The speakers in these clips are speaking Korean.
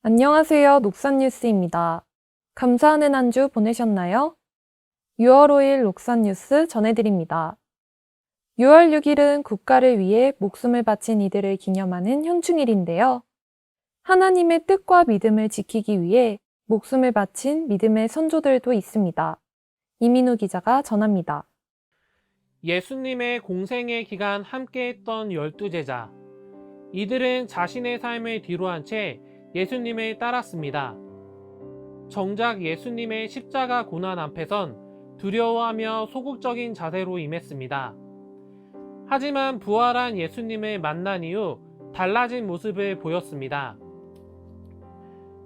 안녕하세요. 녹산뉴스입니다. 감사하는 한 주 보내셨나요? 6월 5일 녹산뉴스 전해드립니다. 6월 6일은 국가를 위해 목숨을 바친 이들을 기념하는 현충일인데요. 하나님의 뜻과 믿음을 지키기 위해 목숨을 바친 믿음의 선조들도 있습니다. 이민우 기자가 전합니다. 예수님의 공생의 기간 함께했던 12제자. 이들은 자신의 삶을 뒤로한 채 예수님을 따랐습니다. 정작 예수님의 십자가 고난 앞에선 두려워하며 소극적인 자세로 임했습니다. 하지만 부활한 예수님을 만난 이후 달라진 모습을 보였습니다.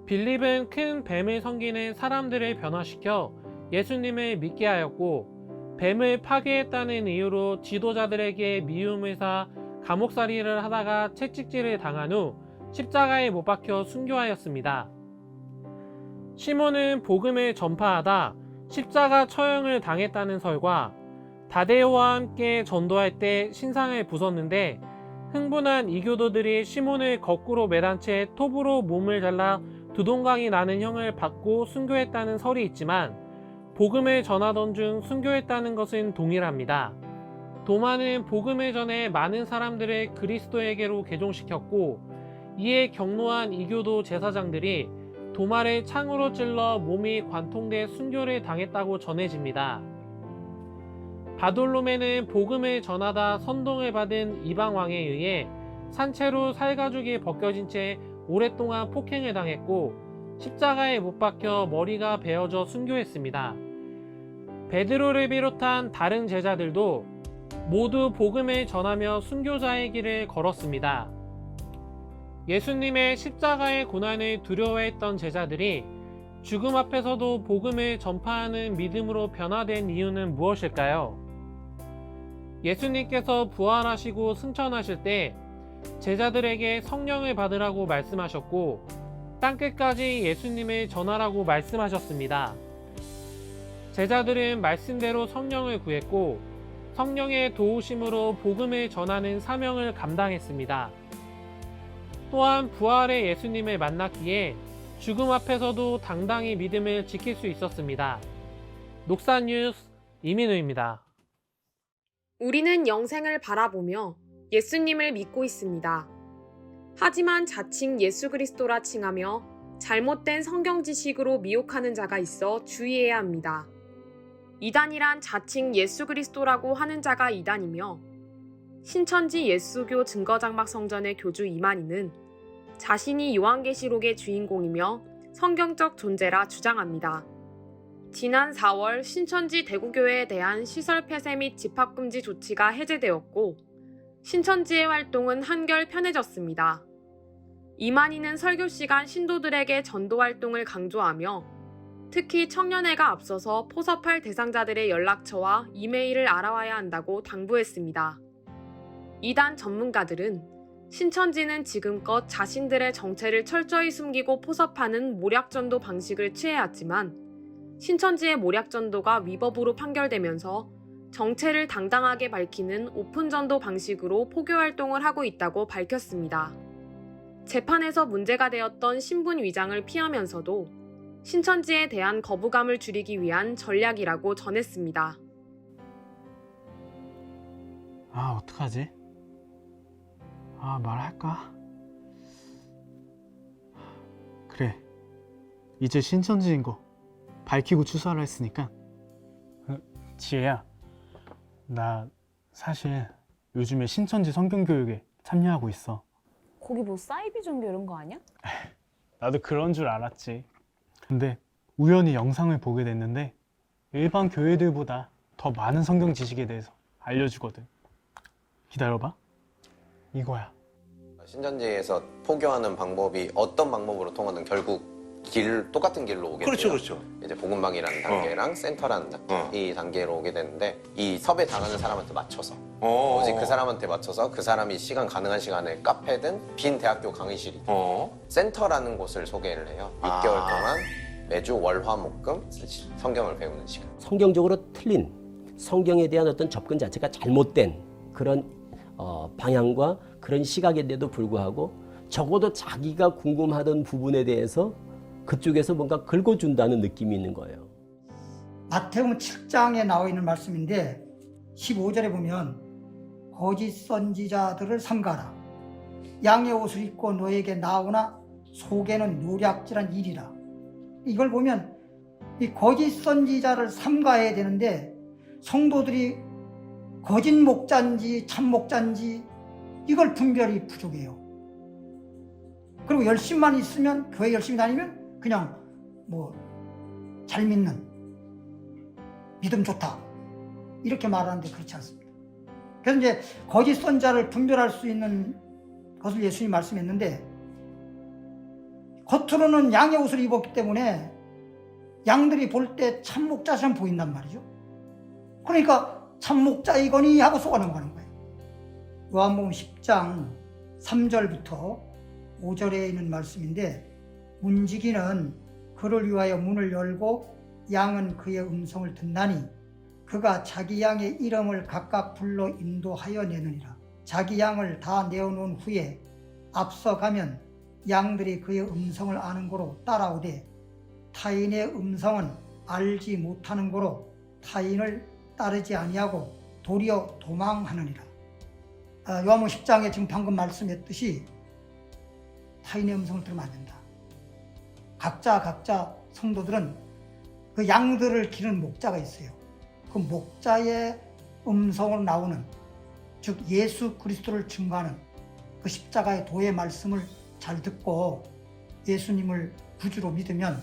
빌립은 큰 뱀을 섬기는 사람들을 변화시켜 예수님을 믿게 하였고, 뱀을 파괴했다는 이유로 지도자들에게 미움을 사 감옥살이를 하다가 채찍질을 당한 후 십자가에 못 박혀 순교하였습니다. 시몬은 복음을 전파하다 십자가 처형을 당했다는 설과 다데오와 함께 전도할 때 신상을 부쉈는데 흥분한 이교도들이 시몬을 거꾸로 매단 채 톱으로 몸을 잘라 두동강이 나는 형을 받고 순교했다는 설이 있지만, 복음을 전하던 중 순교했다는 것은 동일합니다. 도마는 복음을 전해 많은 사람들을 그리스도에게로 개종시켰고, 이에 경로한 이교도 제사장들이 도마를 창으로 찔러 몸이 관통돼 순교를 당했다고 전해집니다. 바돌로메는 복음을 전하다 선동을 받은 이방 왕에 의해 산채로 살가죽이 벗겨진 채 오랫동안 폭행을 당했고, 십자가에 못 박혀 머리가 베어져 순교했습니다. 베드로를 비롯한 다른 제자들도 모두 복음을 전하며 순교자의 길을 걸었습니다. 예수님의 십자가의 고난을 두려워했던 제자들이 죽음 앞에서도 복음을 전파하는 믿음으로 변화된 이유는 무엇일까요? 예수님께서 부활하시고 승천하실 때 제자들에게 성령을 받으라고 말씀하셨고, 땅끝까지 예수님을 전하라고 말씀하셨습니다. 제자들은 말씀대로 성령을 구했고, 성령의 도우심으로 복음을 전하는 사명을 감당했습니다. 또한 부활의 예수님을 만났기에 죽음 앞에서도 당당히 믿음을 지킬 수 있었습니다. 녹산뉴스 이민우입니다. 우리는 영생을 바라보며 예수님을 믿고 있습니다. 하지만 자칭 예수 그리스도라 칭하며 잘못된 성경 지식으로 미혹하는 자가 있어 주의해야 합니다. 이단이란 자칭 예수 그리스도라고 하는 자가 이단이며, 신천지 예수교 증거장막 성전의 교주 이만희는 자신이 요한계시록의 주인공이며 성경적 존재라 주장합니다. 지난 4월 신천지 대구교회에 대한 시설 폐쇄 및 집합금지 조치가 해제되었고, 신천지의 활동은 한결 편해졌습니다. 이만희는 설교 시간 신도들에게 전도 활동을 강조하며, 특히 청년회가 앞서서 포섭할 대상자들의 연락처와 이메일을 알아와야 한다고 당부했습니다. 이단 전문가들은 신천지는 지금껏 자신들의 정체를 철저히 숨기고 포섭하는 모략전도 방식을 취해왔지만, 신천지의 모략전도가 위법으로 판결되면서 정체를 당당하게 밝히는 오픈전도 방식으로 포교활동을 하고 있다고 밝혔습니다. 재판에서 문제가 되었던 신분 위장을 피하면서도 신천지에 대한 거부감을 줄이기 위한 전략이라고 전했습니다. 어떡하지? 말할까? 그래, 이제 신천지인 거 밝히고 추수하라 했으니까. 지혜야, 나 사실 요즘에 신천지 성경교육에 참여하고 있어. 거기 뭐 사이비 종교 이런 거 아니야? 나도 그런 줄 알았지. 근데 우연히 영상을 보게 됐는데 일반 교회들보다 더 많은 성경 지식에 대해서 알려주거든. 기다려봐. 이거야. 신천지에서 포교하는 방법이 어떤 방법으로 통하든 결국 똑같은 길로 오게 돼요. 그렇죠. 이제 복음방이라는 단계랑 센터라는 이 단계로 오게 되는데, 이 섭외 당하는 사람한테 맞춰서 오직 그 사람한테 맞춰서 그 사람이 가능한 시간에 카페든 빈 대학교 강의실이든 센터라는 곳을 소개를 해요. 6개월 동안 매주 월화목금 성경을 배우는 시간. 성경적으로 틀린 성경에 대한 어떤 접근 자체가 잘못된 그런 방향과 그런 시각인데도 불구하고 적어도 자기가 궁금하던 부분에 대해서 그쪽에서 뭔가 긁어준다는 느낌이 있는 거예요. 마태복음 7장에 나와 있는 말씀인데 15절에 보면 거짓 선지자들을 삼가라. 양의 옷을 입고 너에게 나오나 속에는 노략질한 일이라. 이걸 보면 이 거짓 선지자를 삼가해야 되는데 성도들이 거짓 목자인지 참 목자인지 이걸 분별이 부족해요. 그리고 열심만 있으면, 교회 열심히 다니면 그냥 잘 믿는, 믿음 좋다 이렇게 말하는데 그렇지 않습니다. 그래서 이제 거짓 선자를 분별할 수 있는 것을 예수님이 말씀했는데, 겉으로는 양의 옷을 입었기 때문에 양들이 볼 때 참 목자처럼 보인단 말이죠. 그러니까 참 목자이거니 하고 속아 넘어가는 거예요. 요한복음 10장 3절부터 5절에 있는 말씀인데, 문지기는 그를 위하여 문을 열고 양은 그의 음성을 듣나니 그가 자기 양의 이름을 각각 불러 인도하여 내느니라. 자기 양을 다 내어놓은 후에 앞서가면 양들이 그의 음성을 아는 고로 따라오되 타인의 음성은 알지 못하는 고로 타인을 따르지 아니하고 도리어 도망하느니라. 요한복음 10장에 지금 방금 말씀했듯이 타인의 음성을 들으면 안 된다. 각자 성도들은 그 양들을 기르는 목자가 있어요. 그 목자의 음성으로 나오는, 즉 예수 그리스도를 증거하는 그 십자가의 도의 말씀을 잘 듣고 예수님을 구주로 믿으면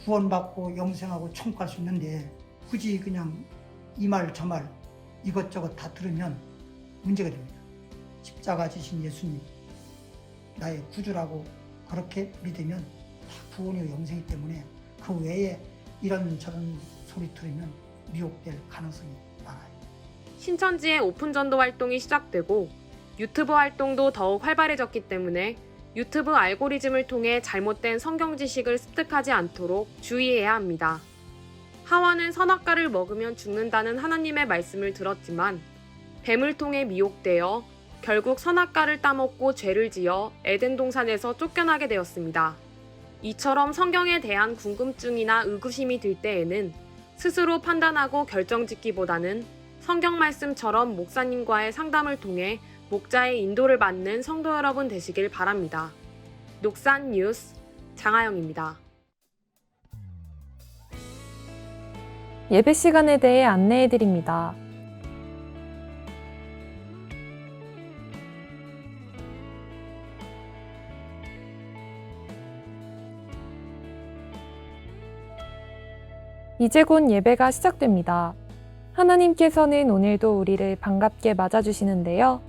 구원받고 영생하고 천국 갈 수 있는데, 굳이 그냥 이 말 저 말 이것저것 다 들으면 문제가 됩니다. 십자가 지신 예수님 나의 구주라고 그렇게 믿으면 다 구원이고 영생이기 때문에 그 외에 이런저런 소리 들으면 미혹될 가능성이 많아요. 신천지의 오픈전도 활동이 시작되고 유튜브 활동도 더욱 활발해졌기 때문에 유튜브 알고리즘을 통해 잘못된 성경 지식을 습득하지 않도록 주의해야 합니다. 하와는 선악과를 먹으면 죽는다는 하나님의 말씀을 들었지만 뱀을 통해 미혹되어 결국 선악과를 따먹고 죄를 지어 에덴 동산에서 쫓겨나게 되었습니다. 이처럼 성경에 대한 궁금증이나 의구심이 들 때에는 스스로 판단하고 결정짓기보다는 성경 말씀처럼 목사님과의 상담을 통해 목자의 인도를 받는 성도 여러분 되시길 바랍니다. 녹산 뉴스 장하영입니다. 예배 시간에 대해 안내해 드립니다. 이제 곧 예배가 시작됩니다. 하나님께서는 오늘도 우리를 반갑게 맞아주시는데요.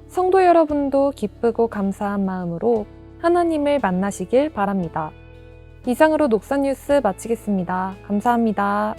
성도 여러분도 기쁘고 감사한 마음으로 하나님을 만나시길 바랍니다. 이상으로 녹산뉴스 마치겠습니다. 감사합니다.